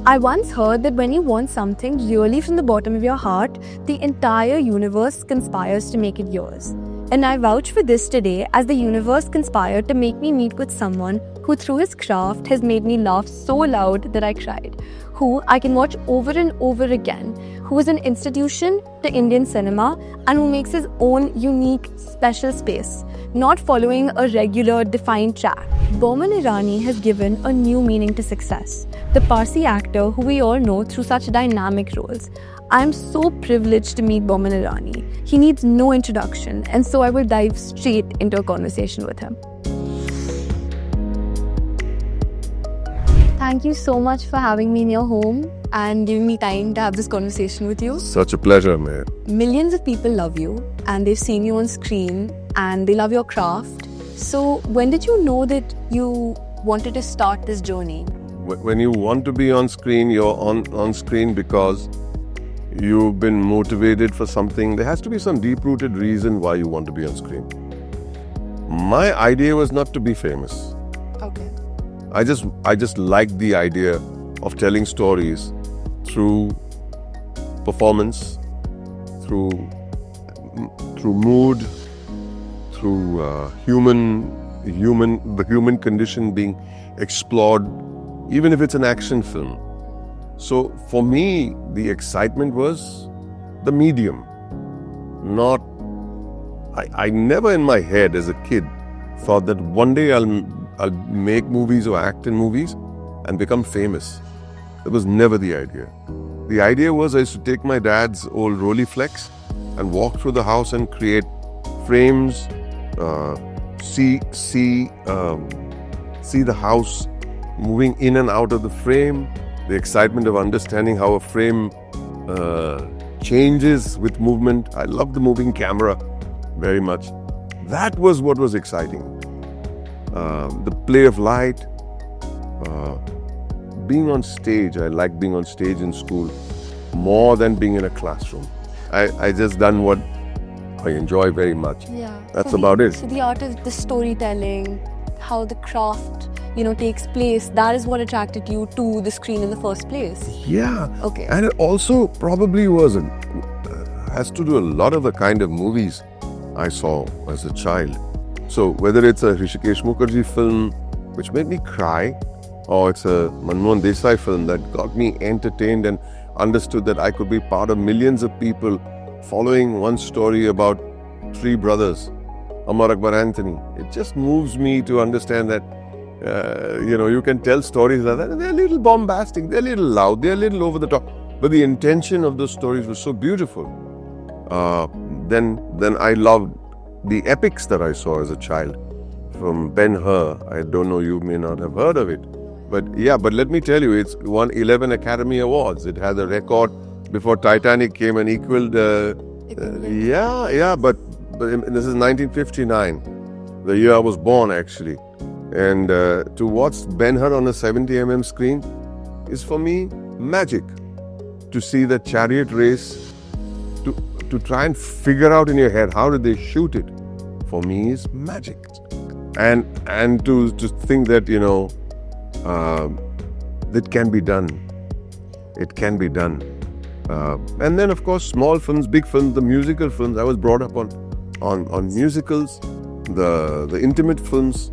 I once heard that when you want something really from the bottom of your heart, the entire universe conspires to make it yours. And I vouch for this today, as the universe conspired to make me meet with someone who through his craft has made me laugh so loud that I cried, who I can watch over and over again, who is an institution to Indian cinema and who makes his own unique, special space, not following a regular, defined track. Boman Irani has given a new meaning to success. The Parsi actor who we all know through such dynamic roles. I am so privileged to meet Boman Irani. He needs no introduction, and so I will dive straight into a conversation with him. Thank you so much for having me in your home and giving me time to have this conversation with you. Such a pleasure, man. Millions of people love you and they've seen you on screen and they love your craft. So when did you know that you wanted to start this journey? When you want to be on screen, you're on screen because you've been motivated for something. There has to be some deep-rooted reason why you want to be on screen. My idea was not to be famous. Okay. I just liked the idea of telling stories through performance, through mood, through the human condition being explored, even if it's an action film. So for me, the excitement was the medium. I never in my head as a kid thought that one day I'll make movies or act in movies and become famous. That was never the idea. The idea was I used to take my dad's old Rolleiflex and walk through the house and create frames, see the house moving in and out of the frame, the excitement of understanding how a frame changes with movement. I love the moving camera very much. That was what was exciting. The play of light, being on stage. I liked being on stage in school more than being in a classroom. I just done what I enjoy very much. Yeah. That's about it. So the art of the storytelling, how the craft, takes place, that is what attracted you to the screen in the first place. Yeah. Okay. And it also probably has to do a lot of the kind of movies I saw as a child. So whether it's a Hrishikesh Mukherjee film, which made me cry, or it's a Manmohan Desai film that got me entertained and understood that I could be part of millions of people following one story about three brothers, Amar Akbar Anthony. It just moves me to understand that, you can tell stories like that. They're a little bombastic, they're a little loud, they're a little over the top. But the intention of those stories was so beautiful. Then I loved the epics that I saw as a child. From Ben-Hur, I don't know, you may not have heard of it. But let me tell you, it's won 11 Academy Awards. It had a record before Titanic came and equaled. But this is 1959, the year I was born actually. And to watch Ben-Hur on a 70mm screen is for me magic. To see that chariot race, to try and figure out in your head how did they shoot it, for me is magic. And to think that it can be done. It can be done. And then of course small films, big films, the musical films. I was brought up on musicals, the intimate films.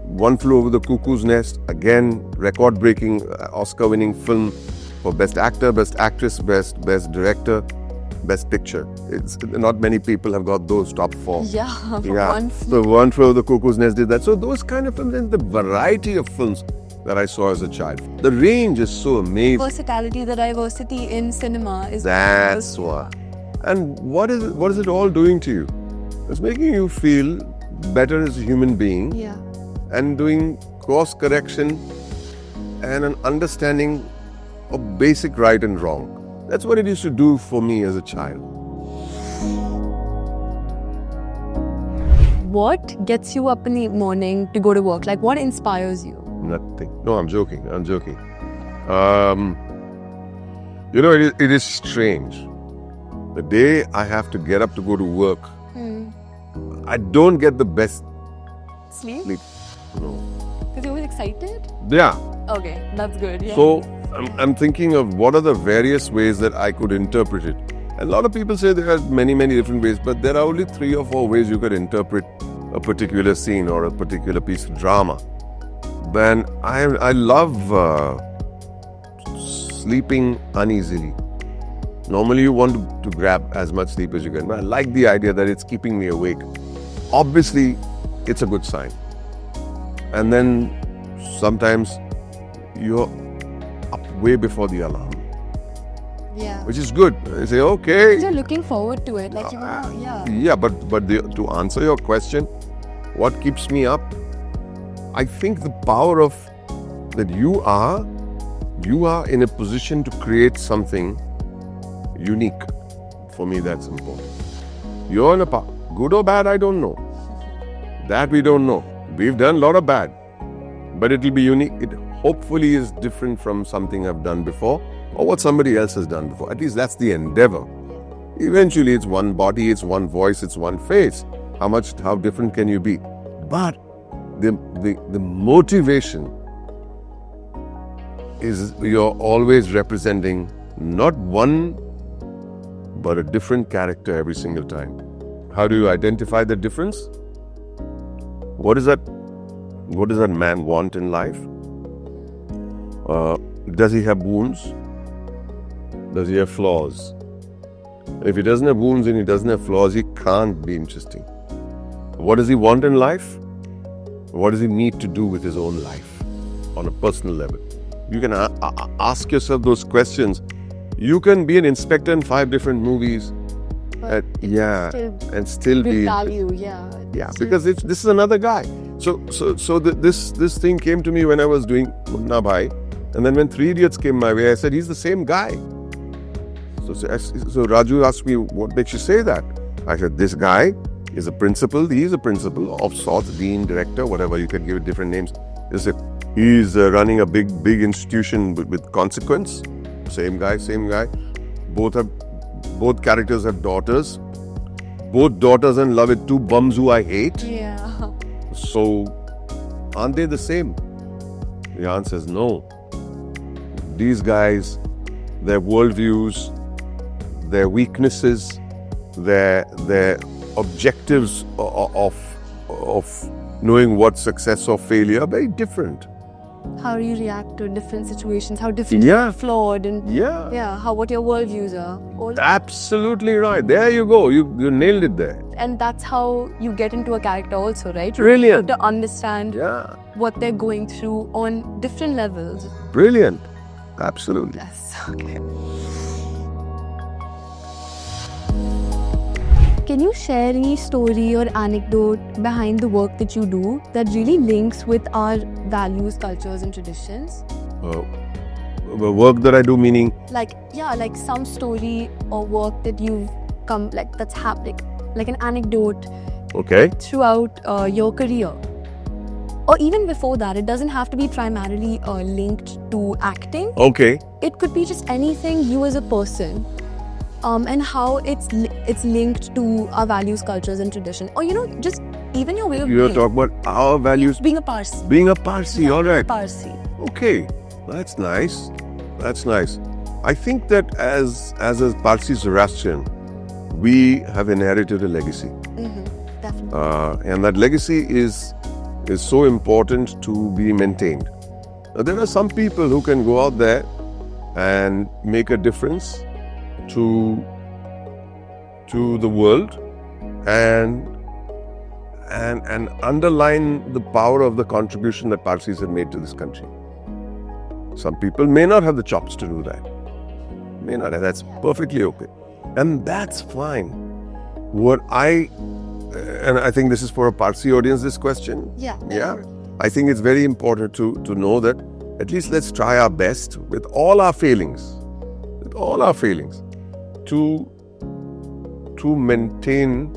One Flew Over the Cuckoo's Nest, again record-breaking Oscar-winning film for Best Actor, Best Actress, Best Director, Best Picture. It's not many people have got those top four. So One Flew Over the Cuckoo's Nest did that. So those kind of films and the variety of films that I saw as a child. The range is so amazing. Versatility, the diversity in cinema is... That's what. And what is it all doing to you? It's making you feel better as a human being. Yeah. And doing course correction and an understanding of basic right and wrong. That's what it used to do for me as a child. What gets you up in the morning to go to work? Like, what inspires you? Nothing. No, I'm joking. It is strange. The day I have to get up to go to work, I don't get the best sleep. No. Because you're always excited? Yeah. Okay, that's good. Yeah. So I'm thinking of what are the various ways that I could interpret it. And a lot of people say there are many, many different ways, but there are only 3 or 4 ways you could interpret a particular scene or a particular piece of drama. Then I love sleeping uneasily. Normally you want to grab as much sleep as you can, but I like the idea that it's keeping me awake. Obviously, it's a good sign. And then sometimes you're up way before the alarm. Yeah. Which is good. I say, okay. You're looking forward to it. Like, yeah. Yeah, but to answer your question, what keeps me up? I think the power of that you are in a position to create something unique. For me, that's important. You're in a good or bad, I don't know. That we don't know. We've done a lot of bad, but it will be unique. It hopefully is different from something I've done before or what somebody else has done before. At least that's the endeavor. Eventually, it's one body, it's one voice, it's one face. How different can you be? But the motivation is you're always representing not one, but a different character every single time. How do you identify the difference? What does that man want in life? Does he have wounds? Does he have flaws? If he doesn't have wounds and he doesn't have flaws, he can't be interesting. What does he want in life? What does he need to do with his own life on a personal level? You can ask yourself those questions. You can be an inspector in 5 different movies. And still be value, because this is another guy. So this thing came to me when I was doing Munna Bhai, and then when 3 Idiots came my way, I said he's the same guy. So Raju asked me, what makes you say that? I said this guy is a principal. He is a principal of sorts, dean, director, whatever. You can give it different names. He's running a big institution with consequence. Same guy. Both characters have daughters. Both daughters in love with 2 bums who I hate. Yeah. So, aren't they the same? The answer is no. These guys, their worldviews, their weaknesses, their objectives of knowing what success or failure are very different. How do you react to different situations? How different you're flawed and what your worldviews are. Absolutely right. There you go. You nailed it there. And that's how you get into a character also, right? Brilliant. To understand what they're going through on different levels. Brilliant. Absolutely. Yes. Okay. Can you share any story or anecdote behind the work that you do that really links with our values, cultures, and traditions? The work that I do, meaning? Like some story or work that you've come, that's happening, like an anecdote. Okay. Throughout your career. Or even before that, it doesn't have to be primarily linked to acting. Okay. It could be just anything you as a person. And how it's linked to our values, cultures, and tradition, or just even your way of being. You're talking about our values. Being a Parsi. Being a Parsi, all right. Parsi. Okay, that's nice. That's nice. I think that as a Parsi Zoroastrian, we have inherited a legacy. Definitely. And that legacy is so important to be maintained. Now, there are some people who can go out there and make a difference to the world and underline the power of the contribution that Parsis have made to this country. Some people may not have the chops to do that. May not have. That's perfectly okay. And that's fine. And I think this is for a Parsi audience, this question. Yeah. I think it's very important to know that at least let's try our best with all our failings. To maintain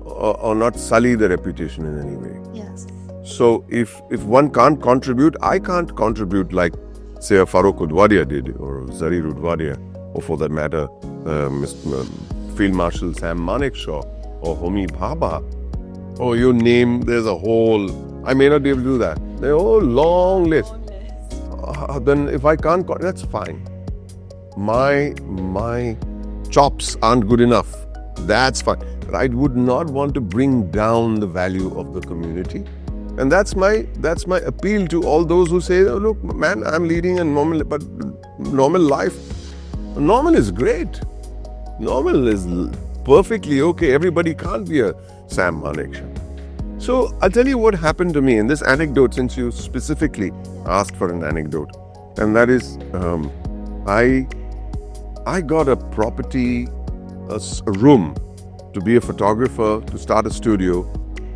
or not sully the reputation in any way. Yes. So if one can't contribute, I can't contribute like, say, a Farooq Udwadia did, or Zarir Udwadia, or for that matter, Field Marshal Sam Manekshaw, or Homi Bhabha. Oh, you name, there's a whole, I may not be able to do that. There's a whole long list. then if I can't, that's fine. My chops aren't good enough. That's fine. But I would not want to bring down the value of the community. And that's my appeal to all those who say, oh, look, man, I'm leading a normal life. Normal is great. Normal is perfectly okay. Everybody can't be a Sam Manekshan. So I'll tell you what happened to me in this anecdote, since you specifically asked for an anecdote. And that is, I got a property, a room to be a photographer, to start a studio.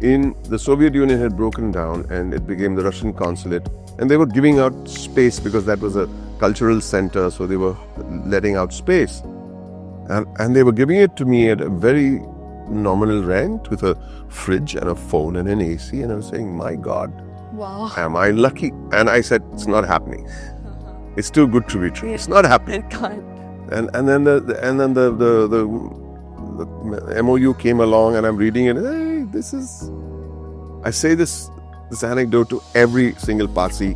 In the Soviet Union had broken down and it became the Russian consulate, and they were giving out space because that was a cultural center, so they were letting out space. And they were giving it to me at a very nominal rent with a fridge and a phone and an AC, and I was saying, my God, wow, am I lucky? And I said, it's not happening. It's too good to be true. It's not happening. It can't. And then the MOU came along, and I'm reading it. Hey, I say this anecdote to every single Parsi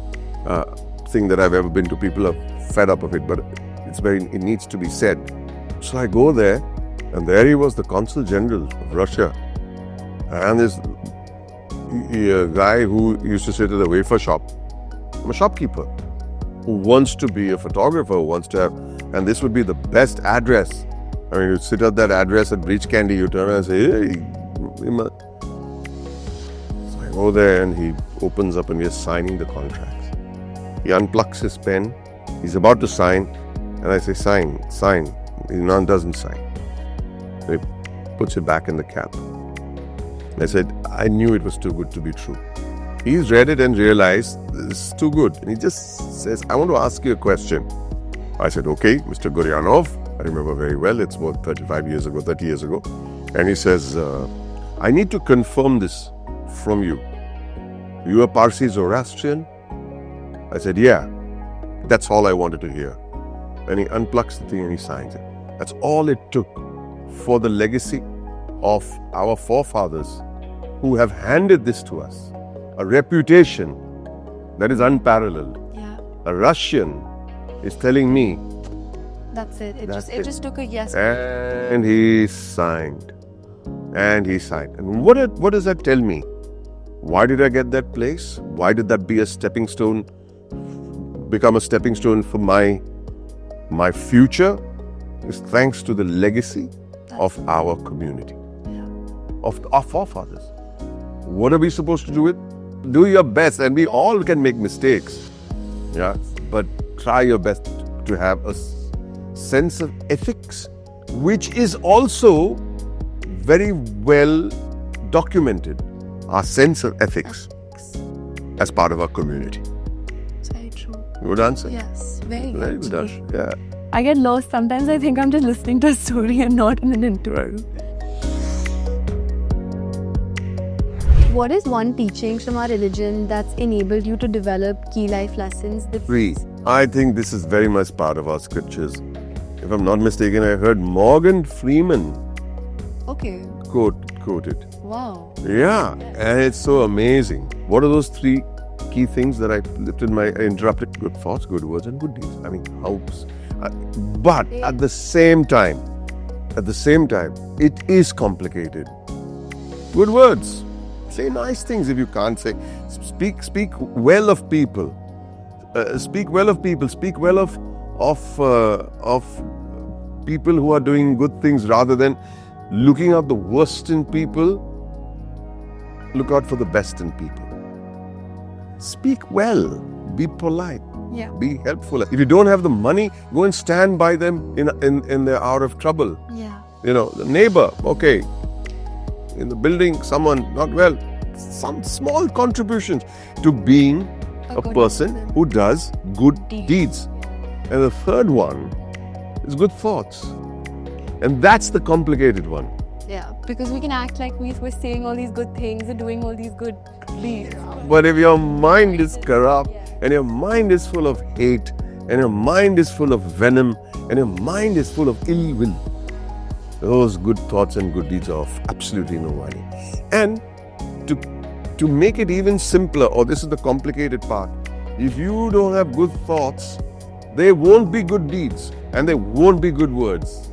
thing that I've ever been to. People are fed up of it, but it needs to be said. So I go there, and there he was, the Consul General of Russia, and this guy who used to sit at the wafer shop. I'm a shopkeeper who wants to be a photographer, who wants to have, and this would be the best address. I mean, you sit at that address at Breach Candy, you turn around and say, hey. So I go there, and he opens up and we are signing the contracts. He unplugs his pen, he's about to sign, and I say, sign. He doesn't sign. So he puts it back in the cap. I said, I knew it was too good to be true. He's read it and realized this is too good. And he just says, I want to ask you a question. I said, okay, Mr. Guryanov. I remember very well. It's about 30 years ago. And he says, I need to confirm this from you. You are Parsi Zoroastrian? I said, yeah. That's all I wanted to hear. And he unplugs the thing and he signs it. That's all it took for the legacy of our forefathers who have handed this to us. A reputation that is unparalleled. Yeah. A Russian is telling me. That's it. It just took a yes. And he signed. And what does that tell me? Why did I get that place? Why did that be a stepping stone? Become a stepping stone for my future? Is thanks to the legacy of our community, of our forefathers. What are we supposed to do with? Do your best, and we all can make mistakes. Yeah, but try your best to have a sense of ethics, which is also very well documented. Our sense of ethics as part of our community. It's very true. Good answer. Yes, very good. Yeah. I get lost. Sometimes I think I'm just listening to a story and not in an interview. What is one teaching from our religion that's enabled you to develop key life lessons? I think this is very much part of our scriptures. If I'm not mistaken, I heard Morgan Freeman quote it. Wow. Yeah, and it's so amazing. What are those 3 key things that I interrupted? Good thoughts, good words, and good deeds. I mean, helps. But at the same time, it is complicated. Good words. Say nice things if you can't say. Speak well of people. Speak well of people. Speak well of people who are doing good things, rather than looking out the worst in people. Look out for the best in people. Speak well. Be polite. Yeah. Be helpful. If you don't have the money, go and stand by them in their hour of trouble. Yeah. The neighbor, okay. In the building, someone not well. Some small contributions to being a person who does good deeds. And the third one is good thoughts. And that's the complicated one. Yeah, because we can act like we're saying all these good things and doing all these good deeds. But if your mind is corrupt, and your mind is full of hate, and your mind is full of venom, and your mind is full of ill will, those good thoughts and good deeds are of absolutely no value. And to make it even simpler, or this is the complicated part, If you don't have good thoughts, there won't be good deeds and there won't be good words.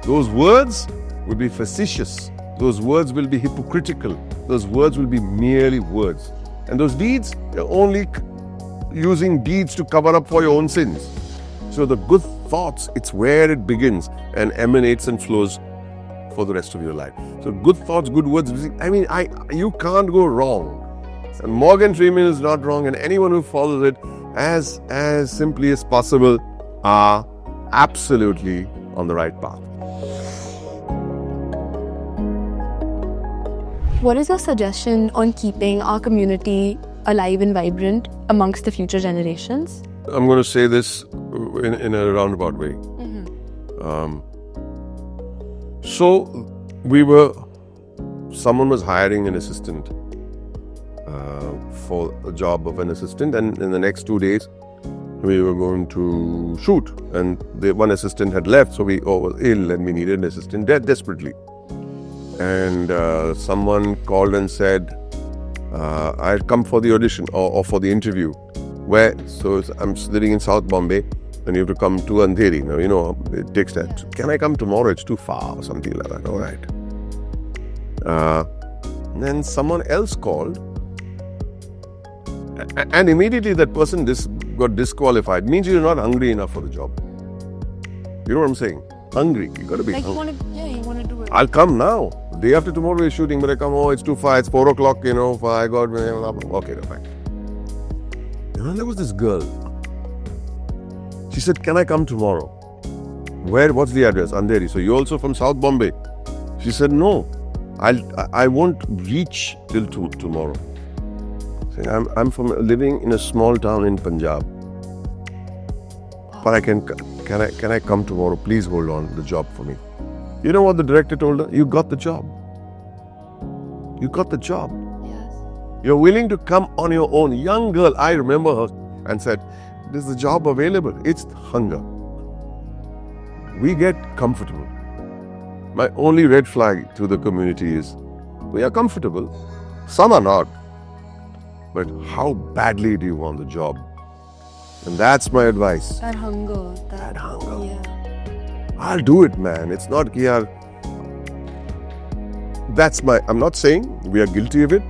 Those words will be facetious. Those words will be hypocritical. Those words will be merely words. And those deeds, you're only using deeds to cover up for your own sins. So the good thoughts, it's where it begins and emanates and flows for the rest of your life. So good thoughts, good words. You can't go wrong. And Morgan Freeman is not wrong, and anyone who follows it as simply as possible are absolutely on the right path. What is your suggestion on keeping our community alive and vibrant amongst the future generations? I'm going to say this in a roundabout way. Someone was hiring an assistant for a job of an assistant, and in the next 2 days we were going to shoot, and the one assistant had left, so we were ill and we needed an assistant desperately. And someone called and said, I'd come for the audition or for the interview. Where? So I'm living in South Bombay and you have to come to Andheri. Now, you know, it takes that. Can I come tomorrow? It's too far or something like that. All right. Then someone else called, and immediately that person got disqualified. Means you're not hungry enough for the job. You know what I'm saying? Hungry. You got to be hungry. You want to do it. I'll come now. Day after tomorrow we're shooting, but I come, it's too far. It's 4 o'clock, you know. I got, okay, fine. And then there was this girl. She said, can I come tomorrow? Where? What's the address? Andheri. So you're also from South Bombay? She said, no. I won't reach till tomorrow. I'm living in a small town in Punjab. But can I come tomorrow? Please hold on the job for me. You know what the director told her? You got the job. You got the job. Yes. You're willing to come on your own. Young girl, I remember her, and said, there's a job available. It's hunger. We get comfortable. My only red flag to the community is, we are comfortable. Some are not. But how badly do you want the job? And that's my advice. That hunger. That hunger. Yeah. I'll do it, man. It's not kiya. I'm not saying we are guilty of it,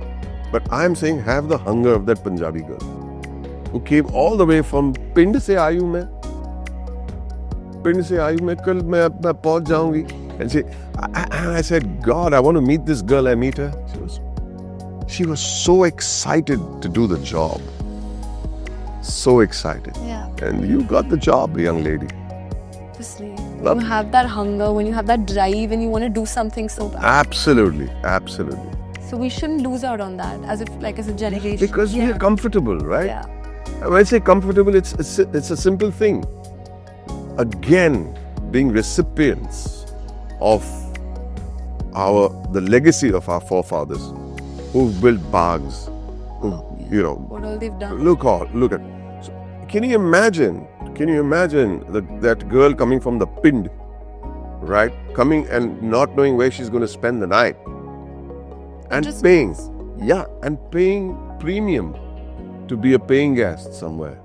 but I'm saying have the hunger of that Punjabi girl who came all the way from Pind se aayu main. Pind se aayu main, kal main pahunch jaungi. And I said, God, I want to meet this girl. I meet her. She was so excited to do the job. So excited. Yeah. And you got the job, young lady. Obviously. When you have that hunger, when you have that drive and you want to do something so bad. Absolutely. So we shouldn't lose out on that as a generation. Because we are comfortable, right? Yeah. When I say comfortable, it's a simple thing. Again, being recipients of the legacy of our forefathers who've built bags, what all they've done. Look at. So, can you imagine that girl coming from the Pind, right? Coming and not knowing where she's going to spend the night. And paying premium to be a paying guest somewhere.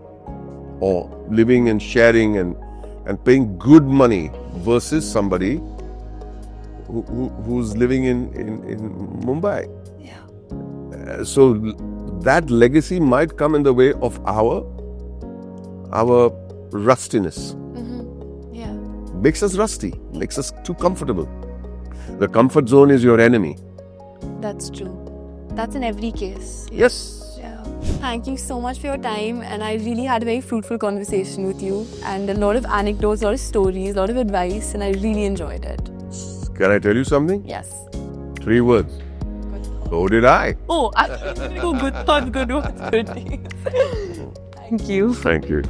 Or living and sharing and paying good money versus somebody who's living in Mumbai. Yeah. So that legacy might come in the way of our rustiness. Yeah. Makes us rusty, makes us too comfortable. The comfort zone is your enemy. That's true. That's in every case. Yes. Yeah. Thank you so much for your time, and I really had a very fruitful conversation with you, and a lot of anecdotes, a lot of stories, a lot of advice, and I really enjoyed it. Can I tell you something? Yes. 3 words. So did I. Oh, good thought, good words, good. Thank you. Thank you.